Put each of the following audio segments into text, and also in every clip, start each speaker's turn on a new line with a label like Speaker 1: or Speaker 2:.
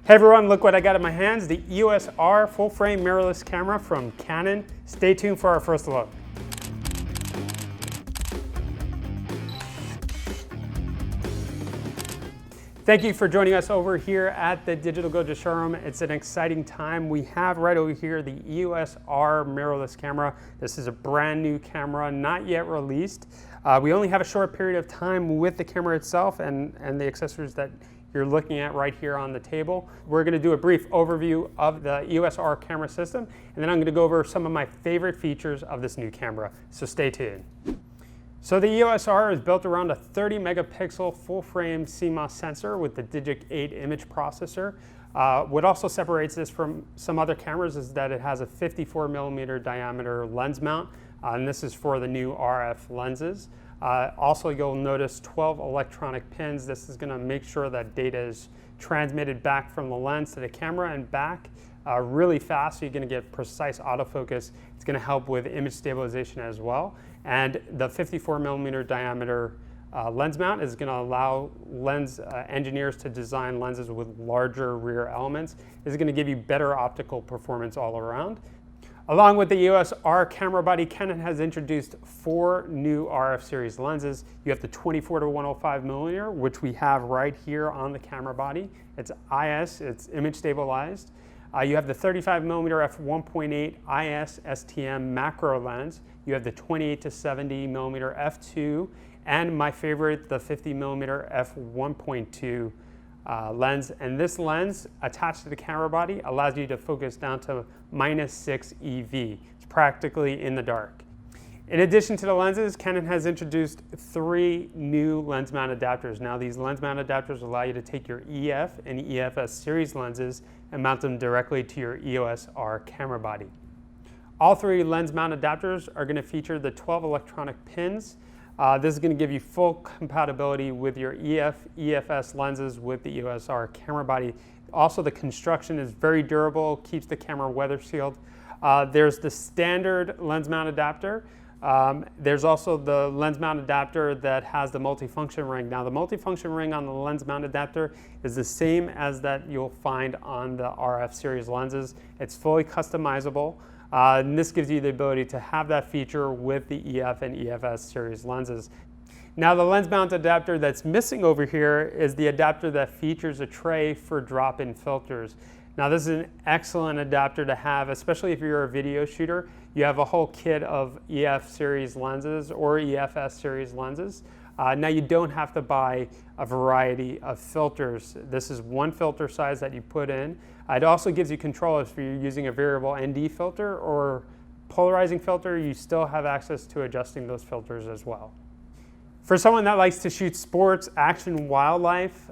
Speaker 1: Hey everyone, look what I got in my hands, the EOS R full frame mirrorless camera from Canon. Stay tuned for our first look. Thank you for joining us over here at the Digital Goja showroom. It's an exciting time. We have right over here the EOS R mirrorless camera. This is a brand new camera, not yet released. We only have a short period of time with the camera itself and the accessories that you're looking at right here on the table. We're going to do a brief overview of the EOS R camera system, and then I'm going to go over some of my favorite features of this new camera. So stay tuned. So the EOS R is built around a 30 megapixel full frame CMOS sensor with the Digic 8 image processor. What also separates this from some other cameras is that it has a 54 millimeter diameter lens mount, and this is for the new RF lenses. Also, you'll notice 12 electronic pins. This is going to make sure that data is transmitted back from the lens to the camera and back really fast, so you're going to get precise autofocus. It's going to help with image stabilization as well. And the 54 millimeter diameter lens mount is going to allow lens engineers to design lenses with larger rear elements. This is going to give you better optical performance all around. Along with the EOS R camera body, Canon has introduced 4 new RF series lenses. You have the 24 to 105 millimeter, which we have right here on the camera body. It's IS, it's image stabilized. You have the 35 millimeter f1.8 IS STM macro lens. You have the 28 to 70 millimeter f2, and my favorite, the 50 millimeter f1.2 lens. And this lens attached to the camera body allows you to focus down to -6 EV. It's practically in the dark. In addition to the lenses, Canon has introduced 3 new lens mount adapters. Now these lens mount adapters allow you to take your EF and EFS series lenses and mount them directly to your EOS R camera body. All 3 lens mount adapters are going to feature the 12 electronic pins. This is going to give you full compatibility with your EF, EFS lenses with the EOS R camera body. Also, the construction is very durable, keeps the camera weather sealed. There's the standard lens mount adapter. There's also the lens mount adapter that has the multifunction ring. Now the multifunction ring on the lens mount adapter is the same as that you'll find on the RF series lenses. It's fully customizable. And this gives you the ability to have that feature with the EF and EFS series lenses. Now the lens mount adapter that's missing over here is the adapter that features a tray for drop-in filters. Now this is an excellent adapter to have, especially if you're a video shooter. You have a whole kit of EF series lenses or EFS series lenses. Now you don't have to buy a variety of filters. This is one filter size that you put in. It also gives you control if you're using a variable ND filter or polarizing filter. You still have access to adjusting those filters as well. For someone that likes to shoot sports, action, wildlife,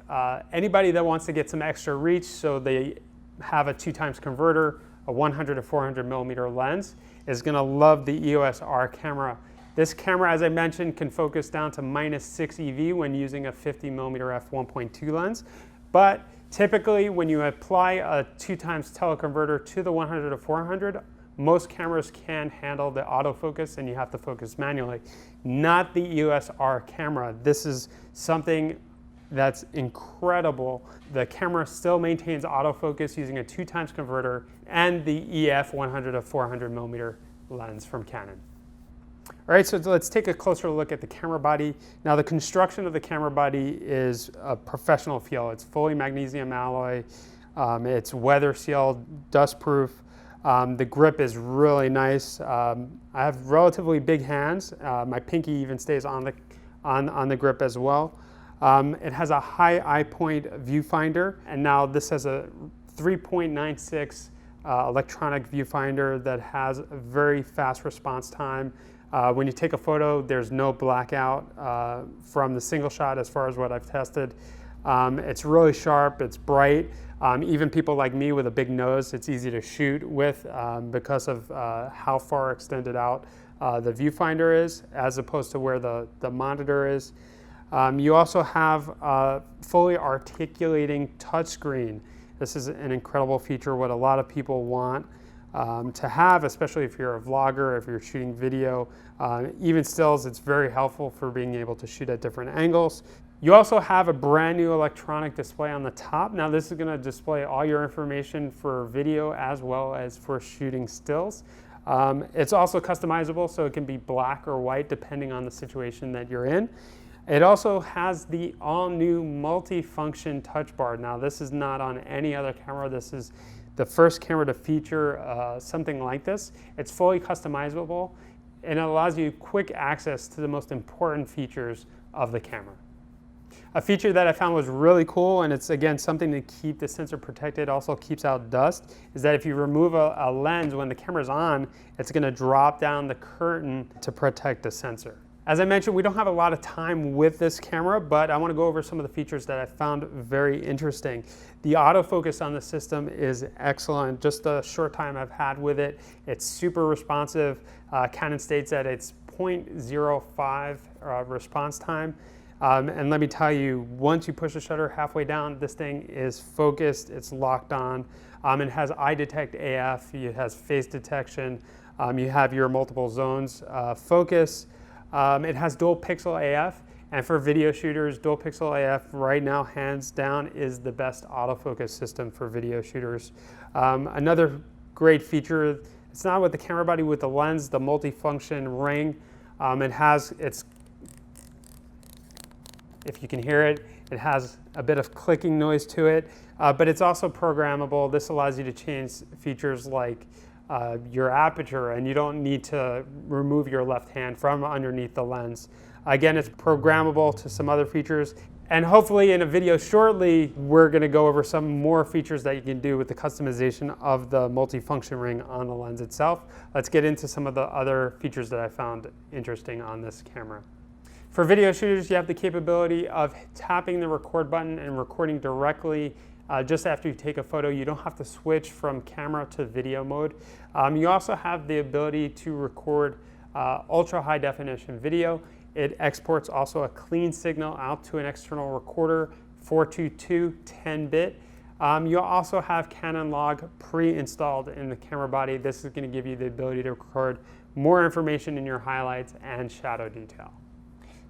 Speaker 1: anybody that wants to get some extra reach, so they have a 2x converter, a 100 to 400 millimeter lens, is going to love the EOS R camera. This camera, as I mentioned, can focus down to -6 EV when using a 50 millimeter f1.2 lens. But typically, when you apply a 2x teleconverter to the 100 to 400, most cameras can handle the autofocus and you have to focus manually. Not the EOS R camera. This is something that's incredible. The camera still maintains autofocus using a 2x converter and the EF 100 to 400 millimeter lens from Canon. All right, so let's take a closer look at the camera body. Now the construction of the camera body is a professional feel. It's fully magnesium alloy. It's weather sealed, dust proof. The grip is really nice. I have relatively big hands. My pinky even stays on the grip as well. It has a high eye point viewfinder, and now this has a 3.96 electronic viewfinder that has a very fast response time. When you take a photo, there's no blackout from the single shot as far as what I've tested. It's really sharp, it's bright. Even people like me with a big nose, it's easy to shoot with because of how far extended out the viewfinder is as opposed to where the monitor is. You also have a fully articulating touchscreen. This is an incredible feature, what a lot of people want to have, especially if you're a vlogger, if you're shooting video. Even stills, it's very helpful for being able to shoot at different angles. You also have a brand new electronic display on the top. Now this is going to display all your information for video as well as for shooting stills. It's also customizable, so it can be black or white depending on the situation that you're in. It also has the all-new Multifunction Touch Bar. Now this is not on any other camera. This is the first camera to feature something like this. It's fully customizable and it allows you quick access to the most important features of the camera. A feature that I found was really cool, and it's again something to keep the sensor protected, also keeps out dust, is that if you remove a lens when the camera's on, it's going to drop down the curtain to protect the sensor. As I mentioned, we don't have a lot of time with this camera, but I want to go over some of the features that I found very interesting. The autofocus on the system is excellent. Just the short time I've had with it, it's super responsive. Canon states that it's 0.05 response time. And let me tell you, once you push the shutter halfway down, this thing is focused, it's locked on. It has eye detect AF, it has face detection, you have your multiple zones focus. It has dual pixel AF, and for video shooters, dual pixel AF right now, hands down, is the best autofocus system for video shooters. Another great feature, it's not with the camera body, with the lens, the multifunction ring. If you can hear it, it has a bit of clicking noise to it, but it's also programmable. This allows you to change features like your aperture, and you don't need to remove your left hand from underneath the lens. Again, it's programmable to some other features, and hopefully in a video shortly, we're gonna go over some more features that you can do with the customization of the multifunction ring on the lens itself. Let's get into some of the other features that I found interesting on this camera. For video shooters, you have the capability of tapping the record button and recording directly just after you take a photo. You don't have to switch from camera to video mode. You also have the ability to record ultra high definition video. It exports also a clean signal out to an external recorder, 422 10-bit. You'll also have Canon log pre-installed in the camera body. This is going to give you the ability to record more information in your highlights and shadow detail.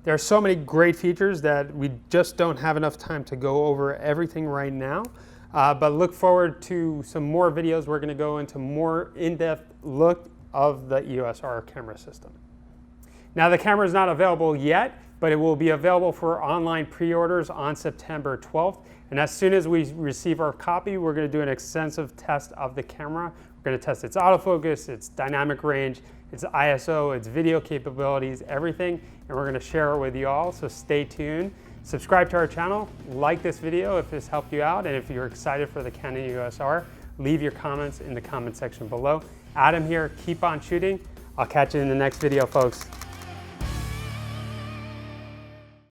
Speaker 1: There are so many great features that we just don't have enough time to go over everything right now, but look forward to some more videos. We're going to go into more in-depth look of the EOS R camera system. Now the camera is not available yet, but it will be available for online pre-orders on September 12th. And as soon as we receive our copy, we're going to do an extensive test of the camera. We're going to test its autofocus, its dynamic range, its ISO, its video capabilities, everything, and we're going to share it with you all, so stay tuned. Subscribe to our channel, like this video if this helped you out, and if you're excited for the Canon EOS R, leave your comments in the comment section below. Adam here, keep on shooting. I'll catch you in the next video, folks.